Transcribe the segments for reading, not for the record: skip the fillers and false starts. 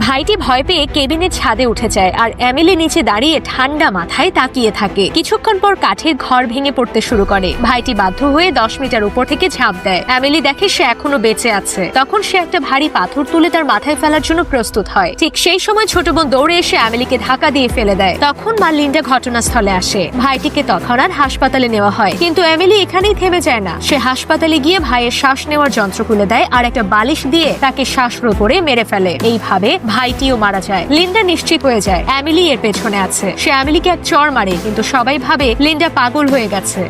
ভাইটি ভয় পেয়ে কেবিনের ছাদে উঠে যায় আর এমিলি নিচে দাঁড়িয়ে ঠান্ডা মাথায় তাকিয়ে থাকে। কিছুক্ষণ পর কাঠের ঘর ভেঙে পড়তে শুরু করে। ভাইটি বাধ্য হয়ে 10 মিটার উপর থেকে ঝাঁপ দেয়। এমিলি দেখে সে এখনো বেঁচে আছে। তখন সে একটা ভারী পাথর তুলে তার মাথায় ফেলার জন্য প্রস্তুত হয়। ঠিক সেই সময় ছোট বোন দৌড়ে এসে এমিলিকে ধাক্কা দিয়ে ফেলে দেয়। তখন মা লিন্ডা ঘটনাস্থলে আসে। ভাইটিকে তৎক্ষণাৎ হাসপাতালে নেওয়া হয়, কিন্তু এমিলি এখানেই থেমে যায় না। সে হাসপাতালে গিয়ে ভাইয়ের শ্বাস নেওয়ার যন্ত্র খুলে দেয় আর একটা বালিশ দিয়ে তাকে শ্বাসরোধ করে মেরে ফেলে। এইভাবে ভাইটিও মারা যায়। লিন্ডা নিশ্চিত হয়ে যায় এমিলি এর পেছনে আছে। সে এমিলিকে এক চড় মারে, কিন্তু সবাই ভাবে লিন্ডা পাগল হয়ে গেছে।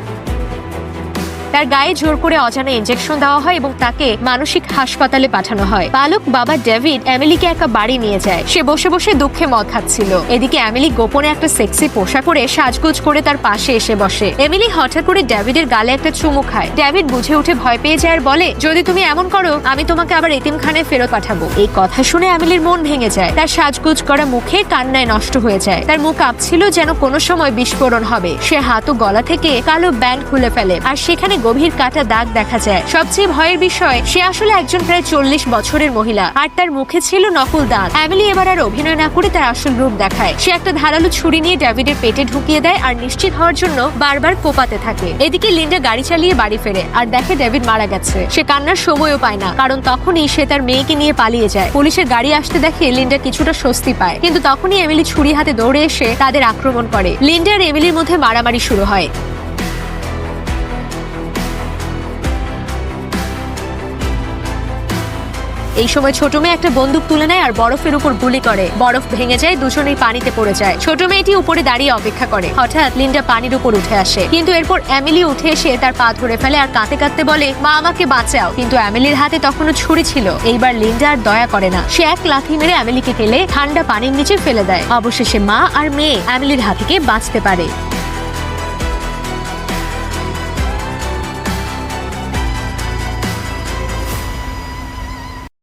তার গায়ে জোর করে অজানা ইনজেকশন দেওয়া হয় এবং তাকে মানসিক হাসপাতালে পাঠানো হয়। বালক বাবা ডেভিড এমিলিকে একটা বাড়ি নিয়ে যায়। সে বসে বসে দুঃখে মদ খাচ্ছিল। এদিকে এমিলি গোপনে একটা সেক্সি পোশাক পরে সাজগোজ করে তার পাশে এসে বসে। এমিলি হঠাৎ করে ডেভিডের গালে একটা চুমু খায়। ডেভিড বুঝে উঠে ভয় পেয়ে যায় আর বলে, যদি তুমি এমন করো আমি তোমাকে আবার এতিমখানায় ফেরত পাঠাবো। এই কথা শুনে এমিলির মন ভেঙে যায়। তার সাজগোজ করা মুখে কান্নায় নষ্ট হয়ে যায়। তার মুখ কাঁপছিল যেন কোনো সময় বিস্ফোরণ হবে। সে হাত ও গলা থেকে কালো ব্যান্ড খুলে ফেলে আর সেখানে গভীর কাটা দাগ দেখা যায়। সবচেয়ে ভয়ের বিষয়, সে আসলে একজন প্রায় 40 বছরের মহিলা আর তার মুখে ছিল নকল দাঁত। এমিলি এবার আর অভিনয় না করে তার আসল রূপ দেখায়। সে একটা ধারালো ছুরি নিয়ে ডেভিডের পেটে ঢুকিয়ে দেয় আর নিশ্চিত হওয়ার জন্য বারবার কোপাতে থাকে। এদিকে লিন্ডা গাড়ি চালিয়ে বাড়ি ফেরে আর দেখে ডেভিড মারা গেছে। সে কান্নার সময়ও পায় না, কারণ তখনই সে তার মেয়েকে নিয়ে পালিয়ে যায়। পুলিশের গাড়ি আসতে দেখে লিন্ডা কিছুটা স্বস্তি পায়, কিন্তু তখনই এমিলি ছুরি হাতে দৌড়ে এসে তাদের আক্রমণ করে। লিন্ডা আর এমিলির মধ্যে মারামারি শুরু হয়। এই সময় ছোট মেয়ে একটা বন্দুক তুলে নেয় আর বরফের উপর গুলি করে। বরফ ভেঙে যায়, দুজনেই পানিতে পড়ে যায়। ছোট মেয়েটি উপরে দাঁড়িয়ে অপেক্ষা করে। হঠাৎ লিন্ডা পানির উপর উঠে আসে, কিন্তু এরপর এমিলি উঠে এসে তার পা ধরে ফেলে আর কাঁদতে কাঁদতে বলে, মা আমাকে বাঁচাও। কিন্তু এমিলির হাতে তখনও ছুরি ছিল। এইবার লিন্ডা আর দয়া করে না। সে এক লাথি মেরে এমিলিকে ফেলে ঠান্ডা পানির নিচে ফেলে দেয়। অবশেষে মা আর মেয়ে এমিলির হাত থেকে বাঁচতে পারে।